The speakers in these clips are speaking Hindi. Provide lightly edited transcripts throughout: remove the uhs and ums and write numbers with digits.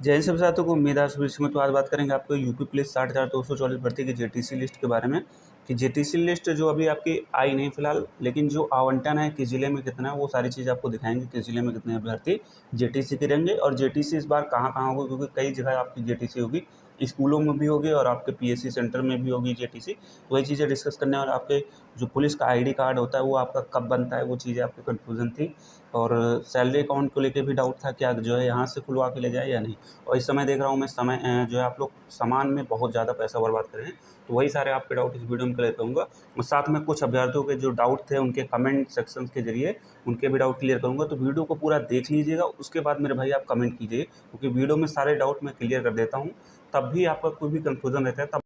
जय हिंद सभी साथियों को, उम्मीद है सभी इसमें। तो आज बात करेंगे आपको यूपी पुलिस 60,244 भर्ती की जेटीसी लिस्ट के बारे में कि जेटीसी लिस्ट जो अभी आपकी आई नहीं फिलहाल, लेकिन जो आवंटन है किस जिले में कितना है वो सारी चीज़ आपको दिखाएंगे। किस जिले में कितने अभ्यर्थी जेटीसी के रहेंगे और जेटीसी इस बार कहाँ कहाँ होगी, क्योंकि कई जगह आपकी जेटीसी होगी, स्कूलों में भी होगी और आपके पीएससी सेंटर में भी होगी जेटीसी। वही चीज़ें डिस्कस करने और आपके जो पुलिस का आईडी कार्ड होता है वो आपका कब बनता है, वो चीज़ें आपकी कन्फ्यूजन थी। और सैलरी अकाउंट को लेके भी डाउट था, क्या जो है यहाँ से खुलवा के ले जाए या नहीं। और इस समय देख रहा हूँ मैं समय जो है आप लोग सामान में बहुत ज़्यादा पैसा बर्बाद कर रहे हैं, तो वही सारे आपके डाउट इस वीडियो में क्लियर करूँगा। और साथ में कुछ अभ्यर्थियों के जो डाउट थे उनके कमेंट सेक्शन के जरिए उनके भी डाउट क्लियर करूँगा। तो वीडियो को पूरा देख लीजिएगा, उसके बाद मेरे भाई आप कमेंट कीजिए, क्योंकि वीडियो में सारे डाउट मैं क्लियर कर देता हूँ। तब भी आपका कोई भी कन्फ्यूजन रहता है तब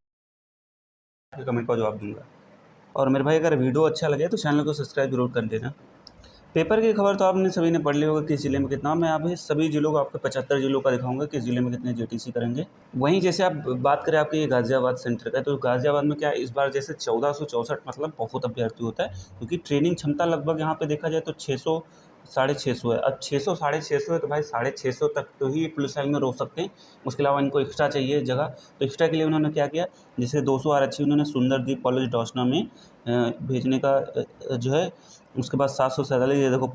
आपके कमेंट का जवाब दूँगा। और मेरे भाई अगर वीडियो अच्छा लगे तो चैनल को सब्सक्राइब जरूर कर देना। पेपर की खबर तो आपने सभी ने पढ़ ली होगा, किस जिले में कितना। मैं अभी सभी जिलों को, आपके 75 जिलों का दिखाऊंगा किस जिले में कितने जेटीसी करेंगे। वहीं जैसे आप बात करें आपके ये गाज़ियाबाद सेंटर का, तो गाज़ियाबाद में क्या है इस बार जैसे 1464, मतलब बहुत अभ्यर्थी होता है, क्योंकि ट्रेनिंग क्षमता लगभग यहाँ पे देखा जाए तो 600 650 है। अब 600 650 है तो भाई 650 तक तो ही पुलिस लाइन में रोक सकते हैं। उसके अलावा इनको एक्स्ट्रा चाहिए जगह, तो एक्स्ट्रा के लिए उन्होंने क्या किया, जैसे 200 आरक्षी उन्होंने सुंदरदीप कॉलेज डोसना में भेजने का जो है। उसके बाद 747 ये देखो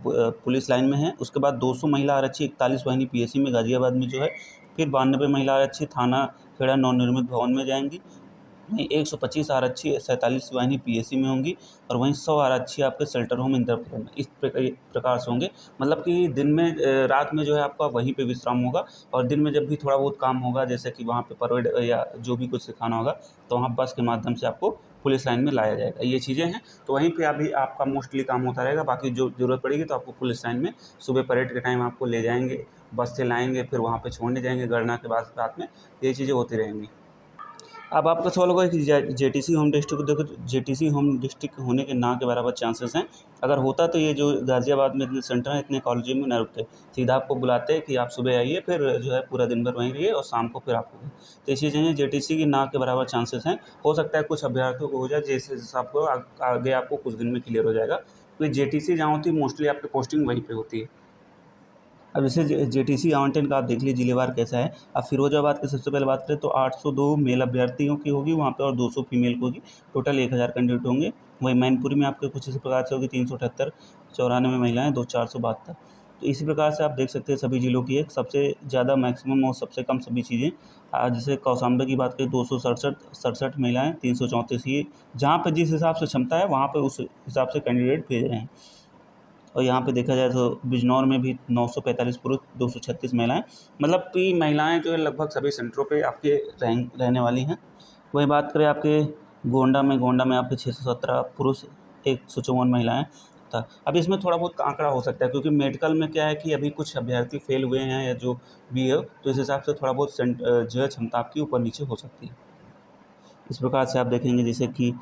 पुलिस लाइन में है। उसके बाद 200 महिला आरक्षी 41 वाहिनी पीएसी में गाज़ियाबाद में जो है। फिर 92 महिला आरक्षी थाना खेड़ा नवनिर्मित भवन में जाएंगी। वहीं 125 आरक्षी 47 वाहिनी पीएसी में होंगी। और वहीं 100 आरक्षी आपके शेल्टर होम इंदरपुर में इस प्रकार से होंगे। मतलब कि दिन में रात में जो है आपका वहीं पे विश्राम होगा, और दिन में जब भी थोड़ा बहुत काम होगा, जैसे कि वहाँ पे परेड या जो भी कुछ सिखाना होगा, तो वहाँ बस के माध्यम से आपको पुलिस लाइन में लाया जाएगा। ये चीज़ें हैं, तो वहीं पे अभी आपका मोस्टली काम होता रहेगा। बाकी जो ज़रूरत पड़ेगी तो आपको पुलिस लाइन में सुबह परेड के टाइम आपको ले जाएंगे, बस से लाएंगे, फिर वहाँ पे छोड़ने जाएंगे गणना के बाद रात में। ये चीज़ें होती रहेंगी। अब आपका सवाल होगा कि जेटीसी होम डिस्ट्रिक्ट, देखो जेटीसी होम डिस्ट्रिक्ट होने के ना के बराबर चांसेस हैं। अगर होता तो ये जो गाज़ियाबाद में इतने सेंटर हैं, इतने कॉलेजों में ना रुकते। सीधा आपको बुलाते कि आप सुबह आइए, फिर जो है पूरा दिन भर वहीं रहिए और शाम को फिर आपको। तो ये चीज़ें हैं, जेटीसी की ना के बराबर चांसेस हैं। हो सकता है कुछ अभ्यर्थियों को हो जाए, जैसे जैसे आपको आगे आपको कुछ दिन में क्लियर हो जाएगा। क्योंकि जेटीसी जहाँ होती है मोस्टली आपकी पोस्टिंग वहीं पर होती है। अब जैसे जेटीसी आवंटन का आप देख लीजिए जिलेवार कैसा है। अब फिरोजाबाद की सबसे पहले बात करें तो 802 मेल अभ्यर्थियों की होगी वहाँ पे और 200 फीमेल की होगी। टोटल 1000 कैंडिडेट होंगे। वहीं मैनपुरी में आपके कुछ इसी प्रकार से होगी 378, 94 महिलाएँ, 472। तो इसी प्रकार से आप देख सकते हैं सभी जिलों की एक सबसे ज़्यादा मैक्सिमम और सबसे कम सभी चीज़ें। जैसे कौशाम्बे की बात करें 267 महिलाएँ, 334। ये जहाँ पर जिस हिसाब से क्षमता है वहाँ पर उस हिसाब से कैंडिडेट भेज रहे हैं। और यहाँ पे देखा जाए तो बिजनौर में भी 945 पुरुष, 236 महिलाएँ। मतलब कि महिलाएँ जो है लगभग सभी सेंटरों पे आपके रहने वाली हैं। वहीं बात करें आपके गोंडा में आपके 617 पुरुष, 154 महिलाएँ था। अब इसमें थोड़ा बहुत आंकड़ा हो सकता है, क्योंकि मेडिकल में क्या है कि अभी कुछ अभ्यर्थी फेल हुए हैं या जो भी है, तो इस हिसाब से थोड़ा बहुत जो है क्षमता आपकी ऊपर नीचे हो सकती है। इस प्रकार से आप देखेंगे जैसे कि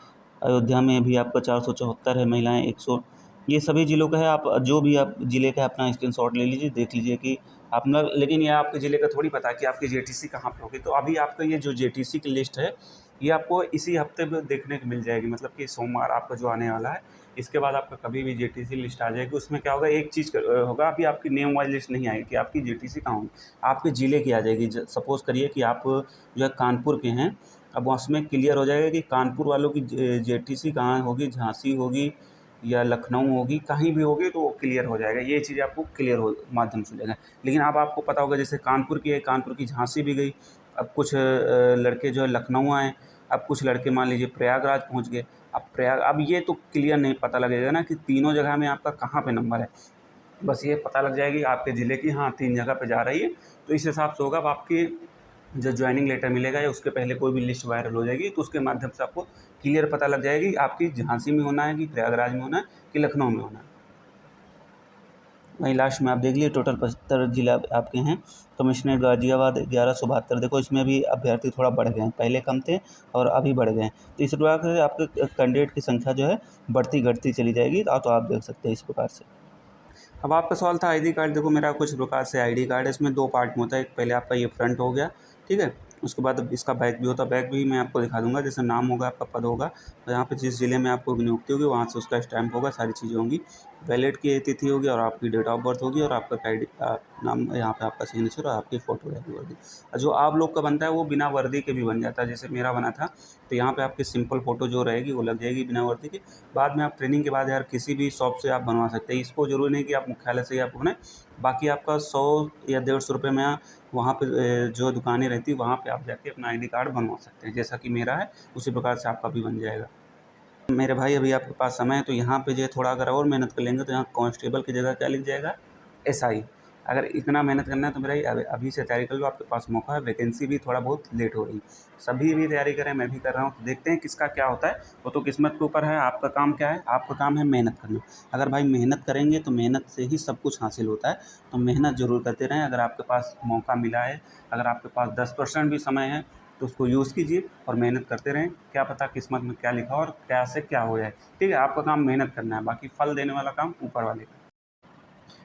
अयोध्या में भी आपका 474 है महिलाएँ, 100। ये सभी जिलों का है। आप जो भी आप ज़िले का अपना स्क्रीनशॉट ले लीजिए, देख लीजिए कि अपना। लेकिन ये आपके ज़िले का थोड़ी पता है कि आपकी जेटीसी कहाँ पे होगी। तो अभी आपका ये जो जेटीसी की लिस्ट है, ये आपको इसी हफ्ते में देखने को मिल जाएगी। मतलब कि सोमवार आपका जो आने वाला है, इसके बाद आपका कभी भी जेटीसी लिस्ट आ जाएगी। उसमें क्या होगा, एक चीज़ होगा, अभी आपकी नेम वाइज लिस्ट नहीं आएगी कि आपकी जेटीसी कहाँ होगी, आपके ज़िले की आ जाएगी। सपोज़ करिए कि आप जो है कानपुर के हैं, अब उसमें क्लियर हो जाएगा कि कानपुर वालों की जेटीसी कहाँ होगी, झांसी होगी या लखनऊ होगी, कहीं भी होगी, तो वो क्लियर हो जाएगा। ये चीज़ आपको क्लियर हो माध्यम से हो जाएगा। लेकिन अब आपको पता होगा जैसे कानपुर की है, कानपुर की झांसी भी गई। अब कुछ लड़के जो है लखनऊ आए। अब कुछ लड़के मान लीजिए प्रयागराज पहुँच गए। अब ये तो क्लियर नहीं पता लगेगा ना कि तीनों जगह में आपका कहाँ पे नंबर है। बस ये पता लग जाएगी आपके ज़िले की, हाँ 3 जगह पे जा रही है। तो इस हिसाब से होगा। अब आपकी जो जॉइनिंग लेटर मिलेगा या उसके पहले कोई भी लिस्ट वायरल हो जाएगी, तो उसके माध्यम से आपको क्लियर पता लग जाएगी आपकी झांसी में होना है कि प्रयागराज में होना है कि लखनऊ में होना है। वहीं लास्ट में आप देख लीजिए टोटल 75 जिला आपके हैं। कमिश्नर गाज़ियाबाद 1172। देखो इसमें भी अभ्यर्थी थोड़ा बढ़ गए हैं, पहले कम थे और अभी बढ़ गए हैं। तो इस प्रकार से आपके कैंडिडेट की संख्या जो है बढ़ती घटती चली जाएगी। तो आप देख सकते हैं इस प्रकार से। अब आपका सवाल था आईडी कार्ड। देखो मेरा कुछ प्रकार से आईडी कार्ड है, इसमें 2 पार्ट में होता है। एक पहले आपका ये फ्रंट हो गया, ठीक है। उसके बाद इसका बैक भी होता है। बैक भी मैं आपको दिखा दूंगा। जैसे नाम होगा, आपका पद होगा, तो यहाँ पे जिस ज़िले में आपको नियुक्ति होगी वहाँ से उसका स्टैम्प होगा, सारी चीज़ें होंगी। वैलिड की तिथि होगी और आपकी डेट ऑफ बर्थ होगी और आपका आईडी नाम, यहाँ पे आपका सिग्नेचर और आपकी फ़ोटो रहेगी वर्दी। और जो आप लोग का बनता है वो बिना वर्दी के भी बन जाता है, जैसे मेरा बना था। तो यहाँ पे आपकी सिंपल फ़ोटो जो रहेगी वो लग जाएगी बिना वर्दी के। बाद में आप ट्रेनिंग के बाद यार किसी भी शॉप से आप बनवा सकते हैं, इसको ज़रूरी नहीं कि आप मुख्यालय से ही आप बनाएं। बाकी आपका 100 या 150 रुपये में वहाँ पे जो दुकानें रहती हैं वहाँ पे आप जाके अपना आईडी कार्ड बनवा सकते हैं, जैसा कि मेरा है उसी प्रकार से आपका भी बन जाएगा। मेरे भाई अभी आपके पास समय है तो यहाँ पे जो है थोड़ा अगर और मेहनत कर लेंगे तो यहाँ कांस्टेबल की जगह क्या लिख जाएगा, एसआई। अगर इतना मेहनत करना है तो मेरा ये अभी से तैयारी कर लो, आपके पास मौका है। वैकेंसी भी थोड़ा बहुत लेट हो रही है, सभी भी तैयारी करें, मैं भी कर रहा हूँ, तो देखते हैं किसका क्या होता है। वो तो किस्मत के ऊपर है। आपका काम क्या है? आपका काम है मेहनत करना। अगर भाई मेहनत करेंगे तो मेहनत से ही सब कुछ हासिल होता है, तो मेहनत ज़रूर करते रहें। अगर आपके पास मौका मिला है, अगर आपके पास 10% भी समय है तो उसको यूज़ कीजिए और मेहनत करते रहें। क्या पता किस्मत में क्या लिखा हो और क्या से क्या हो जाए। ठीक है, आपका काम मेहनत करना है, बाकी फल देने वाला काम ऊपर वाले का।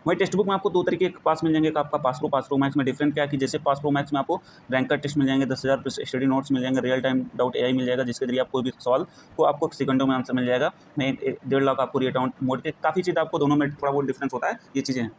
वही टेक्स्ट बुक में आपको 2 तरीके के पास मिल जाएंगे। एक आपका पास प्रो मैक्स में डिफरेंट क्या है कि जैसे पास प्रो मैक्स में आपको रैंक का टेस्ट मिल जाएंगे, 10,000 प्लस स्टडी नोट्स मिल जाएंगे, रियल टाइम डाउट एआई मिल जाएगा, जिसके जरिए आप कोई भी सवाल को आपको सेकंडों में आंसर मिल जाएगा। मैं 1.5 लाख आपको रीअकाउंट मोड के काफ़ी चीज़ आपको दोनों में थोड़ा बहुत डिफरेंस होता है, ये चीज़ें हैं।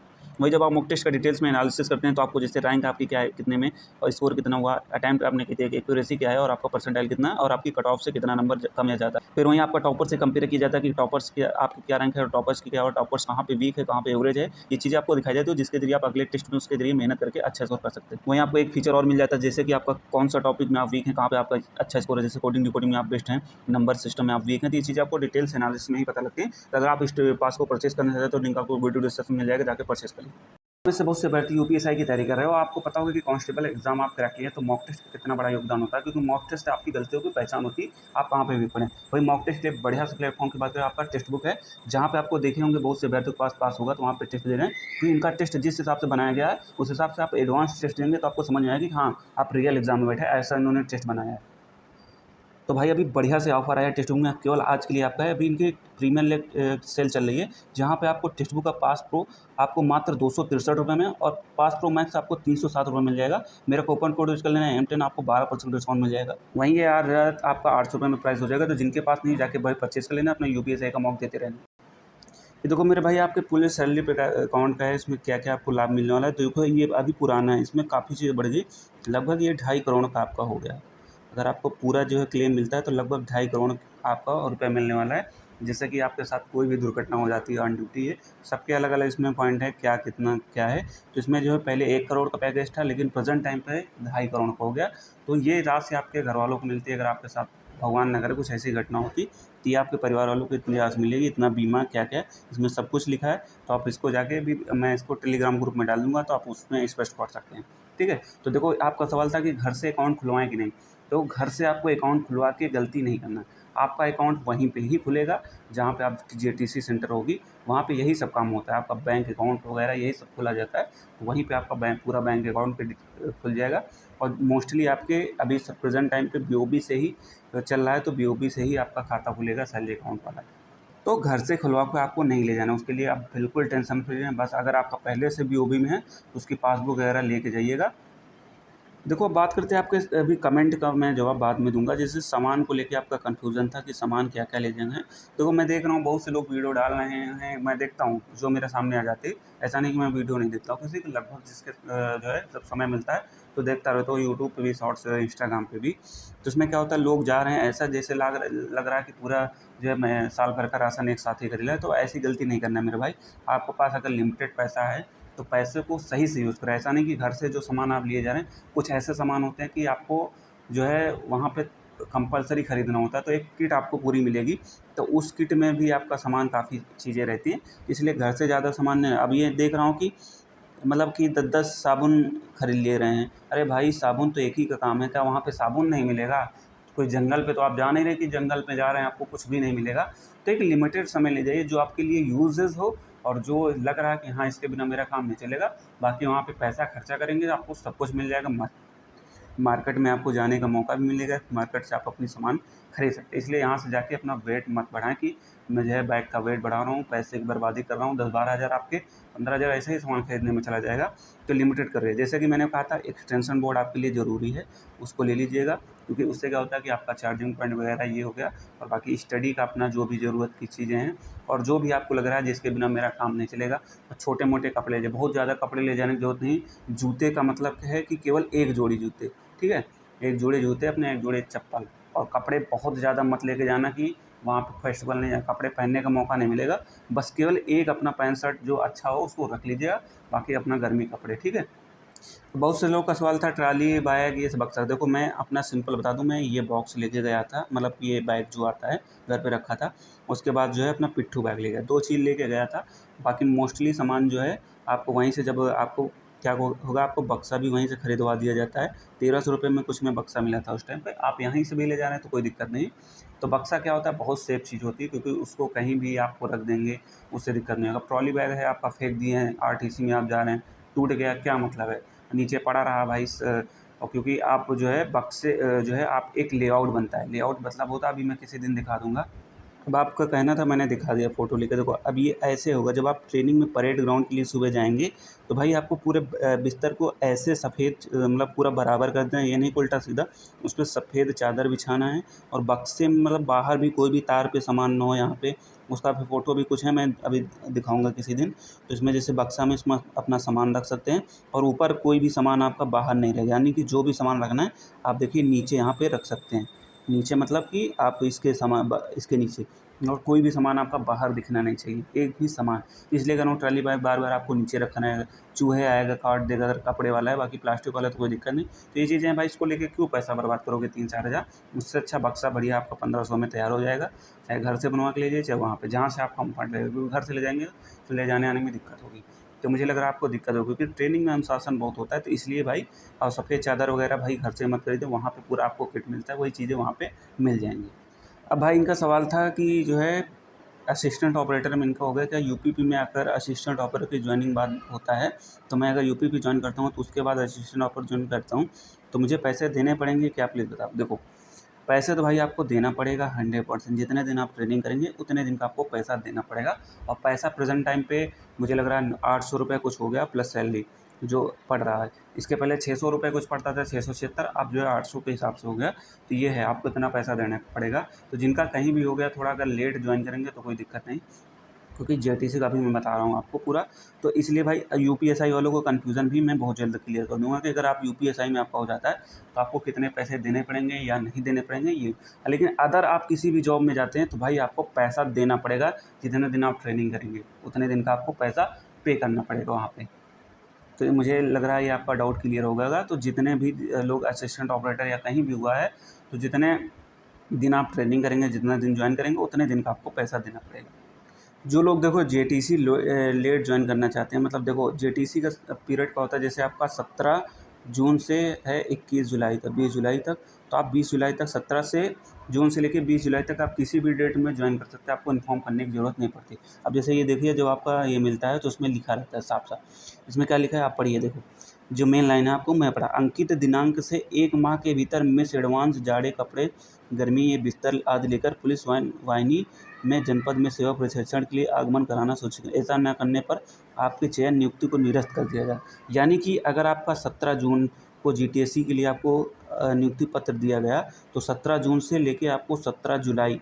वही जब आप मॉक टेस्ट का डिटेल्स में एनालिसिस करते हैं तो आपको जैसे रैंक आपकी क्या है, कितने में, और स्कोर कितना हुआ, अटेम्प्ट आपने कितने, एक्यूरेसी क्या है, और आपका परसेंटाइल कितना है, और आपकी कट ऑफ से कितना नंबर कम या ज़्यादा है। फिर वहीं आपका टॉपर से कंपेयर किया जाता है कि टॉपर्स की आपकी क्या रैंक है और टॉपर्स की क्या, और टॉपर्स कहाँ पे वीक है, कहाँ पे एवरेज है। ये चीज़ें आपको दिखाई जाती है, जिसके जरिए आप अगले टेस्ट में उसके जरिए मेहनत करके अच्छा स्कोर कर सकते हैं। वहीं आपको एक फीचर और मिल जाता है, जैसे कि आपका कौन सा टॉपिक में आप वीक हैं, कहाँ पे आपका अच्छा स्कोर है। जैसे कोडिंग डिकोडिंग में आप बेस्ट हैं, नंबर सिस्टम में आप वीक हैं, तो ये चीज़ें आपको डिटेल्स एनालिसिस में ही पता लगती है। तो अगर आप इस पास को परचेस करना चाहते हैं तो लिंक आपको वीडियो डिस्क्रिप्शन में मिल जाएगा, जाकर परचेस करें। इससे बहुत से भर्ती यूपीएसआई की तैयारी कर रहे हो, आपको पता होगा कि कांस्टेबल एग्जाम आप क्रैक किए तो मॉक टेस्ट का कितना बड़ा योगदान होता है, क्योंकि मॉक टेस्ट आपकी गलतियों की पहचान होती है, आप कहाँ पे भी पढ़ें। वही मॉक टेस्ट एक बढ़िया से प्लेटफॉर्म की बात करें, आपका टेक्स्ट बुक है, जहाँ पे आपको देखे होंगे बहुत से अभ्यर्थियों के पास होगा तो वहाँ पे टेस्ट दे रहे हैं, क्योंकि इनका टेस्ट जिस हिसाब से बनाया गया है उस हिसाब से आप एडवांस टेस्ट देंगे तो आपको समझ में आएगा कि हाँ आप रियल एग्जाम में बैठे, ऐसा इन्होंने टेस्ट बनाया है। तो भाई अभी बढ़िया से ऑफर आया टेक्स्ट बुक में, केवल आज के लिए आपका है। अभी इनकी प्रीमियम सेल चल रही है, जहाँ पे आपको टेक्स्ट बुक का पास प्रो आपको मात्र 263 रुपये में, और पास प्रो मैक्स आपको 307 रुपये मिल जाएगा। मेरा कूपन कोड यूज़ कर लेना है M10, आपको 12% डिस्काउंट मिल जाएगा। वहीं ये यार आपका 800 रुपये में प्राइस हो जाएगा। तो जिनके पास नहीं, जाके भाई परचेस कर लेना, अपना यूपीएसआई का मॉक देते रहना। ये देखो मेरे भाई, आपके पूरे सैलरी पे अकाउंट का है, इसमें क्या क्या आपको लाभ मिलने वाला है। तो देखो ये अभी पुराना है, इसमें काफ़ी चीज़ें बढ़ गई, लगभग ये 2.5 करोड़ का आपका हो गया। अगर आपको पूरा जो है क्लेम मिलता है तो लगभग 2.5 करोड़ आपका रुपये मिलने वाला है। जैसे कि आपके साथ कोई भी दुर्घटना हो जाती है ऑन ड्यूटी है, सबके अलग अलग इसमें पॉइंट है, क्या कितना क्या है। तो इसमें जो है पहले 1 करोड़ का पैकेज था, लेकिन प्रेजेंट टाइम पे 2.5 करोड़ का हो गया। तो ये राशि आपके घर वालों को मिलती है। अगर आपके साथ भगवान न करे कुछ ऐसी घटना होती तो ये आपके परिवार वालों को इतनी राशि मिलेगी, इतना बीमा क्या क्या, इसमें सब कुछ लिखा है। तो आप इसको जाके भी, मैं इसको टेलीग्राम ग्रुप में डाल दूंगा तो आप उसमें स्पष्ट पढ़ सकते हैं। ठीक है, तो देखो आपका सवाल था कि घर से अकाउंट खुलवाएं कि नहीं। तो घर से आपको अकाउंट खुलवा के गलती नहीं करना। आपका अकाउंट वहीं पे ही खुलेगा जहाँ पे आपकी जेटीसी सेंटर होगी, वहाँ पे यही सब काम होता है। आपका बैंक अकाउंट वगैरह यही सब खोला जाता है, तो वहीं पे आपका पूरा बैंक अकाउंट पे खुल जाएगा। और मोस्टली आपके अभी सब प्रेजेंट टाइम पे बीओबी से ही चल रहा है, तो बीओबी से ही आपका खाता खुलेगा, सैलरी अकाउंट वाला। तो घर से खुलवा के आपको नहीं ले जाना, उसके लिए आप बिल्कुल टेंशन फ्री रहें। बस अगर आपका पहले से बीओबी में है तो उसकी पासबुक वगैरह लेके जाइएगा। देखो अब बात करते हैं आपके अभी कमेंट का, मैं जवाब बाद में दूंगा। जैसे सामान को लेके आपका कन्फ्यूज़न था कि सामान क्या क्या ले जाना है। देखो मैं देख रहा हूँ बहुत से लोग वीडियो डाल रहे हैं, मैं देखता हूँ जो मेरे सामने आ जाते हैं। ऐसा नहीं कि मैं वीडियो नहीं देखता हूँ, किसी को लगभग जिसके जो है जब समय मिलता है तो देखता रहता हूँ, यूट्यूब पे भी शॉर्ट्स, इंस्टाग्राम पे भी। तो उसमें क्या होता है, लोग जा रहे हैं ऐसा जैसे लग रहा है कि पूरा जो है मैं साल भर का राशन एक साथ ही खरीद लिया। तो ऐसी गलती नहीं करना है मेरे भाई। आपके पास अगर लिमिटेड पैसा है तो पैसे को सही से यूज़ करें। ऐसा नहीं कि घर से जो सामान आप लिए जा रहे हैं, कुछ ऐसे सामान होते हैं कि आपको जो है वहाँ पे कंपल्सरी ख़रीदना होता है, तो एक किट आपको पूरी मिलेगी। तो उस किट में भी आपका सामान काफ़ी चीज़ें रहती हैं, इसलिए घर से ज़्यादा सामान नहीं। अब ये देख रहा हूँ कि मतलब कि 10-10 साबुन खरीद ले रहे हैं। अरे भाई साबुन तो एक ही का काम है, क्या वहाँ पे साबुन नहीं मिलेगा? कोई जंगल पे तो आप जा नहीं रहे कि जंगल में जा रहे हैं आपको कुछ भी नहीं मिलेगा। तो एक लिमिटेड समय ले जाइए जो आपके लिए यूजेज़ हो, और जो लग रहा है कि हाँ इसके बिना मेरा काम नहीं चलेगा। बाकी वहाँ पे पैसा खर्चा करेंगे आपको सब कुछ मिल जाएगा। मार्केट में आपको जाने का मौका भी मिलेगा, मार्केट से आप अपनी सामान खरीद सकते हैं। इसलिए यहाँ से जाके अपना वेट मत बढ़ाएं कि मैं जो है बैग का वेट बढ़ा रहा हूँ, पैसे की बर्बादी कर रहा हूँ, 10-12 हज़ार आपके 15,000 ऐसे ही सामान खरीदने में चला जाएगा। तो लिमिटेड कर रही है। जैसे कि मैंने कहा था एक्सटेंशन बोर्ड आपके लिए ज़रूरी है, उसको ले लीजिएगा, क्योंकि उससे क्या होता है कि आपका चार्जिंग पॉइंट वगैरह ये हो गया, और बाकी स्टडी का अपना जो भी ज़रूरत की चीज़ें हैं और जो भी आपको लग रहा है जिसके बिना मेरा काम नहीं चलेगा, तो छोटे मोटे कपड़े ले, बहुत ज़्यादा कपड़े ले जाने की जरूरत नहीं। जूते का मतलब है कि केवल एक जोड़ी जूते, ठीक है, एक जोड़ी जूते अपने, एक जोड़ी चप्पल, और कपड़े बहुत ज़्यादा मत लेके जाना कि वहाँ पे फेस्टिवल नहीं है, कपड़े पहनने का मौका नहीं मिलेगा। बस केवल एक अपना पैंट शर्ट जो अच्छा हो उसको रख लीजिएगा, बाकी अपना गर्मी कपड़े, ठीक है। तो बहुत से लोगों का सवाल था ट्राली बैग ये सब बक्सा। देखो मैं अपना सिंपल बता दूं, मैं ये बॉक्स लेके गया था, मतलब ये बैग जो आता है घर पे रखा था। उसके बाद जो है अपना पिट्ठू बैग ले गया, 2 चीज़ लेके गया था। बाकी मोस्टली सामान जो है आपको वहीं से, जब आपको क्या होगा, आपको बक्सा भी वहीं से खरीदवा दिया जाता है। 1300 रुपये में कुछ में बक्सा मिला था उस टाइम पे। आप यहीं से भी ले जा रहे हैं तो कोई दिक्कत नहीं। तो बक्सा क्या होता है, बहुत सेफ चीज़ होती है, क्योंकि उसको कहीं भी आपको रख देंगे, उससे दिक्कत नहीं होगा। ट्रॉली बैग है आपका, फेंक दिए हैं, आरटीसी में आप जा रहे हैं, टूट गया, क्या मतलब है, नीचे पड़ा रहा भाई और क्योंकि आप जो है बक्से जो है आप एक लेआउट बनता है, लेआउट मतलब होता है, अभी मैं किसी दिन दिखा दूंगा। अब आपका कहना था, मैंने दिखा दिया फ़ोटो लेकर। देखो अब ये ऐसे होगा, जब आप ट्रेनिंग में परेड ग्राउंड के लिए सुबह जाएंगे तो भाई आपको पूरे बिस्तर को ऐसे सफ़ेद मतलब पूरा बराबर कर देना है, ये नहीं कि उल्टा सीधा। उस पर सफ़ेद चादर बिछाना है, और बक्से में मतलब बाहर भी कोई भी तार पे सामान ना हो यहाँ पे। उसका फिर फ़ोटो भी कुछ है, मैं अभी दिखाऊंगा किसी दिन। तो इसमें जैसे बक्सा में इसमें अपना सामान रख सकते हैं, और ऊपर कोई भी सामान आपका बाहर नहीं रहेगा, यानी कि जो भी सामान रखना है आप देखिए नीचे यहाँ पे रख सकते हैं। नीचे मतलब कि आप इसके सामान इसके नीचे, और कोई भी सामान आपका बाहर दिखना नहीं चाहिए, एक भी सामान। इसलिए कह रहा हूँ ट्रॉली बैग बार बार आपको नीचे रखना है, चूहे आएगा काट देगा अगर कपड़े वाला है, बाकी प्लास्टिक वाला तो कोई दिक्कत नहीं। तो ये चीज़ें हैं भाई, इसको लेके क्यों पैसा बर्बाद करोगे 3-4 हज़ार। उससे अच्छा बक्सा बढ़िया आपका 1500 में तैयार हो जाएगा। चाहे घर से बनवा के लीजिए, चाहे वहाँ पे जहाँ से आप कम्फर्ट लगेगा, क्योंकि घर से ले जाएंगे तो ले जाने आने में दिक्कत होगी। तो मुझे लग रहा है आपको दिक्कत होगी, क्योंकि ट्रेनिंग में अनुशासन बहुत होता है, तो इसलिए भाई। और सफ़ेद चादर वगैरह भाई घर से मत खरीदो, वहाँ पे पूरा आपको किट मिलता है, वही चीज़ें वहाँ पे मिल जाएंगी। अब भाई इनका सवाल था कि जो है असिस्टेंट ऑपरेटर में इनका हो गया क्या, यूपीपी में आकर असिस्टेंट ऑपरेटर की ज्वाइनिंग बाद होता है। तो मैं अगर यूपीपी ज्वाइन करता हूँ तो उसके बाद असिस्टेंट ऑपरेटर ज्वाइन करता हूँ, तो मुझे पैसे देने पड़ेंगे क्या, प्लीज़ बताओ। देखो पैसे तो भाई आपको देना पड़ेगा 100%। जितने दिन आप ट्रेनिंग करेंगे उतने दिन का आपको पैसा देना पड़ेगा। और पैसा प्रेजेंट टाइम पे मुझे लग रहा है 800 रुपये कुछ हो गया, प्लस सैलरी जो पड़ रहा है। इसके पहले 600 रुपये कुछ पड़ता था, 676, अब जो है 800 के हिसाब से हो गया। तो ये है, आपको इतना पैसा देना पड़ेगा। तो जिनका कहीं भी हो गया, थोड़ा अगर लेट ज्वाइन करेंगे तो कोई दिक्कत नहीं, क्योंकि जेटीसी का भी मैं बता रहा हूँ आपको पूरा। तो इसलिए भाई यूपीएसआई वालों को कन्फ्यूज़न भी मैं बहुत जल्द क्लियर कर दूँगा कि अगर आप यूपीएसआई में आपका हो जाता है तो आपको कितने पैसे देने पड़ेंगे या नहीं देने पड़ेंगे ये। लेकिन अगर आप किसी भी जॉब में जाते हैं तो भाई आपको पैसा देना पड़ेगा, जितने दिन आप ट्रेनिंग करेंगे उतने दिन का आपको पैसा पे करना पड़ेगा वहाँ पे। तो ये मुझे लग रहा है ये आपका डाउट क्लियर हो गया। तो जितने भी लोग असिस्टेंट ऑपरेटर या कहीं भी हुआ है, तो जितने दिन आप ट्रेनिंग करेंगे, जितना दिन ज्वाइन करेंगे उतने दिन का आपको पैसा देना पड़ेगा। जो लोग देखो जेटीसी लेट ज्वाइन करना चाहते हैं, मतलब देखो जेटीसी का पीरियड क्या होता है, जैसे आपका 17 जून से है 21 जुलाई तक, 20 जुलाई तक। तो आप 20 जुलाई तक, 17 से जून से लेकर 20 जुलाई तक आप किसी भी डेट में ज्वाइन कर सकते हैं, आपको इन्फॉर्म करने की ज़रूरत नहीं पड़ती। अब जैसे ये देखिए, जब आपका ये मिलता है तो उसमें लिखा रहता है साफ साफ। इसमें क्या लिखा है आप पढ़िए, देखो जो मेन लाइन है आपको मैं पढ़ा। अंकित दिनांक से 1 माह के भीतर मिस एडवांस जाड़े कपड़े, गर्मी ये बिस्तर आदि लेकर पुलिस वाहिनी में जनपद में सेवा प्रशिक्षण के लिए आगमन कराना सुनिश्चित। ऐसा न करने पर आपके चयन नियुक्ति को निरस्त कर दिया जाए। यानी कि अगर आपका 17 जून को जीटीएससी के लिए आपको नियुक्ति पत्र दिया गया, तो 17 जून से लेके आपको 17 जुलाई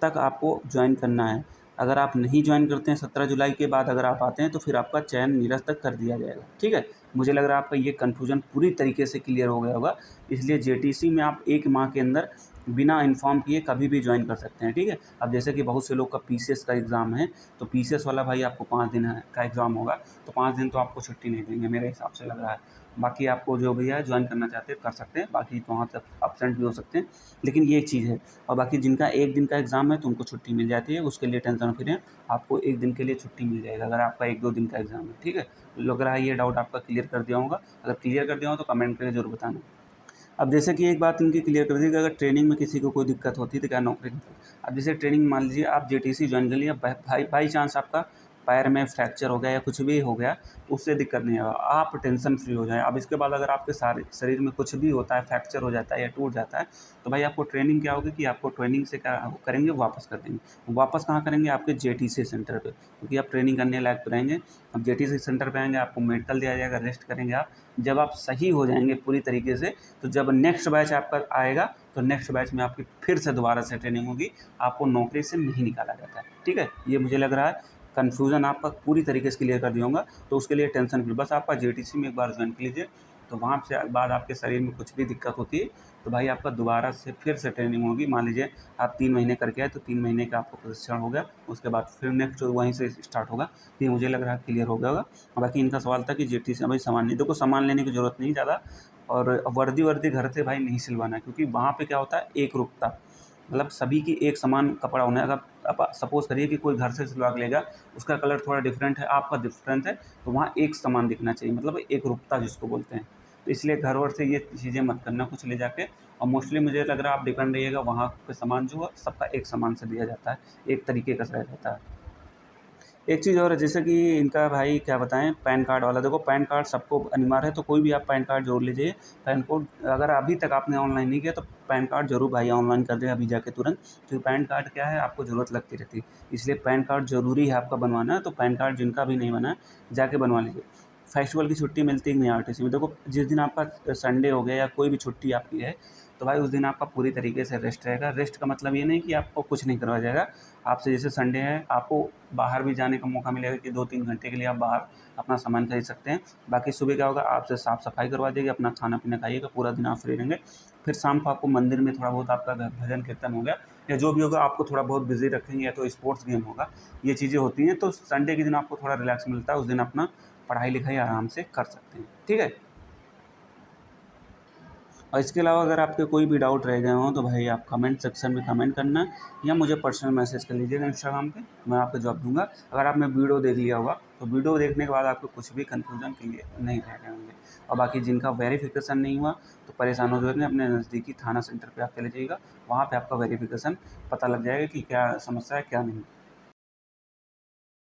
तक आपको ज्वाइन करना है। अगर आप नहीं ज्वाइन करते हैं 17 जुलाई के बाद अगर आप आते हैं, तो फिर आपका चयन निरस्त कर दिया जाएगा, ठीक है। मुझे लग रहा है आपका ये कन्फ्यूजन पूरी तरीके से क्लियर हो गया होगा। इसलिए जेटीसी में आप 1 माह के अंदर बिना इन्फॉर्म किए कभी भी ज्वाइन कर सकते हैं, ठीक है। अब जैसे कि बहुत से लोग का पीसीएस का एग्ज़ाम है, तो पीसीएस वाला भाई आपको 5 दिन का एग्ज़ाम होगा, तो 5 दिन तो आपको छुट्टी नहीं देंगे मेरे हिसाब से लग रहा है। बाकी आपको जो भी है ज्वाइन करना चाहते हैं कर सकते हैं, बाकी तो वहाँ तक एब्सेंट भी हो सकते हैं, लेकिन ये एक चीज़ है। और बाकी जिनका 1 दिन का एग्ज़ाम है तो उनको छुट्टी मिल जाती है, उसके लिए टेंशन फ्री हैं। आपको 1 दिन के लिए छुट्टी मिल जाएगा अगर आपका 1-2 दिन का एग्ज़ाम है, ठीक है। लग रहा है ये डाउट आपका क्लियर कर दिया होगा। अगर क्लियर कर दिया हो तो कमेंट करके ज़रूर बताना। अब जैसे कि एक बात इनकी क्लियर कर दी कि अगर ट्रेनिंग में किसी को कोई दिक्कत होती है तो क्या नौकरी। अब जैसे ट्रेनिंग मान लीजिए आप जेटीसी ज्वाइन कर लिया, बाई चांस आपका पैर में फ्रैक्चर हो गया या कुछ भी हो गया तो उससे दिक्कत नहीं होगा, आप टेंशन फ्री हो जाएं। अब इसके बाद अगर आपके सारे शरीर में कुछ भी होता है, फ्रैक्चर हो जाता है या टूट जाता है, तो भाई आपको ट्रेनिंग क्या होगी कि आपको ट्रेनिंग से क्या करेंगे, वापस कर देंगे। वापस कहाँ करेंगे, आपके जेटीसी सेंटर पे, क्योंकि आप ट्रेनिंग करने लायक तो रहेंगे। अब जेटीसी सेंटर पे आएंगे, आपको मेडिकल दिया जाएगा, रेस्ट करेंगे आप। जब आप सही हो जाएंगे पूरी तरीके से, तो जब नेक्स्ट बैच आपका आएगा तो नेक्स्ट बैच में आपकी फिर से दोबारा से ट्रेनिंग होगी, आपको नौकरी से नहीं निकाला जाता है। ठीक है, ये मुझे लग रहा है कन्फ्यूज़न आपका पूरी तरीके से क्लियर कर दिया होगा। तो उसके लिए टेंशन फ्री, बस आपका जेटीसी में एक बार ज्वाइन कर लीजिए, तो वहाँ से बाद आपके शरीर में कुछ भी दिक्कत होती है तो भाई आपका दोबारा से फिर से ट्रेनिंग होगी। मान लीजिए आप 3 महीने करके आए तो 3 महीने का आपको प्रशिक्षण हो गया, उसके बाद फिर नेक्स्ट वहीं से स्टार्ट होगा। तो ये मुझे लग रहा है क्लियर हो गया होगा। बाकी इनका सवाल था कि जेटीसी भाई सामान नहीं, देखो सामान लेने की ज़रूरत नहीं ज़्यादा, और वर्दी घर से भाई नहीं सिलवाना है, क्योंकि वहाँ पे क्या होता है एक रूपता, मतलब सभी की एक समान कपड़ा होना है। अगर आप सपोज़ करिए कि कोई घर से सिलवा के लेगा, उसका कलर थोड़ा डिफरेंट है, आपका डिफरेंट है, तो वहाँ एक समान दिखना चाहिए, मतलब एक रूपता जिसको बोलते हैं। तो इसलिए घर वर से ये चीज़ें मत करना कुछ ले जाके। और मोस्टली मुझे लग रहा है आप डिपेंड रहिएगा, वहाँ पे सामान जो है सबका एक समान से दिया जाता है, एक तरीके का रह जाता है। एक चीज़ और है, जैसे कि इनका भाई क्या बताएँ, पैन कार्ड वाला, देखो पैन कार्ड सबको अनिवार्य है, तो कोई भी आप पैन कार्ड ज़रूर लीजिए। पैन कोड अगर अभी तक आपने ऑनलाइन नहीं किया तो पैन कार्ड ज़रूर भाई ऑनलाइन कर दें अभी जाके तुरंत, क्योंकि पैन कार्ड क्या है आपको ज़रूरत लगती रहती है, इसलिए पैन कार्ड ज़रूरी है आपका बनवाना। तो पैन कार्ड जिनका भी नहीं बना है जाके बनवा लीजिए। फेस्टिवल की छुट्टी मिलती है नहीं आरटीसी में, देखो जिस दिन आपका संडे हो गया या कोई भी छुट्टी आपकी है, तो भाई उस दिन आपका पूरी तरीके से रेस्ट रहेगा। रेस्ट का मतलब ये नहीं कि आपको कुछ नहीं करवाया जाएगा आपसे, जैसे संडे है आपको बाहर भी जाने का मौका मिलेगा कि 2-3 घंटे के लिए आप बाहर अपना सामान खरीद सकते हैं। बाकी सुबह क्या होगा, आपसे साफ़ सफाई करवा देगी, अपना खाना पीना खाइएगा, पूरा दिन आप फ्री रहेंगे। फिर शाम को आपको मंदिर में थोड़ा बहुत आपका भजन कीर्तन हो गया या जो भी होगा, आपको थोड़ा बहुत बिजी रखेंगे, या तो स्पोर्ट्स गेम होगा, ये चीज़ें होती हैं। तो संडे के दिन आपको थोड़ा रिलैक्स मिलता है, उस दिन अपना पढ़ाई लिखाई आराम से कर सकते हैं। ठीक है, और इसके अलावा अगर आपके कोई भी डाउट रह गए हों तो भाई आप कमेंट सेक्शन में कमेंट करना, या मुझे पर्सनल मैसेज कर लीजिएगा इंस्टाग्राम पे, मैं आपको जवाब दूंगा। अगर आपने वीडियो देख लिया होगा तो वीडियो देखने के बाद आपको कुछ भी कन्फ्यूजन क्लियर नहीं रह गए होंगे। और बाकी जिनका वेरिफिकेशन नहीं हुआ तो परेशान हो जाएंगे, अपने नज़दीकी थाना सेंटर पर आप चले जाइएगा, वहाँ पर आपका वेरिफिकेशन पता लग जाएगा कि क्या समस्या है क्या नहीं।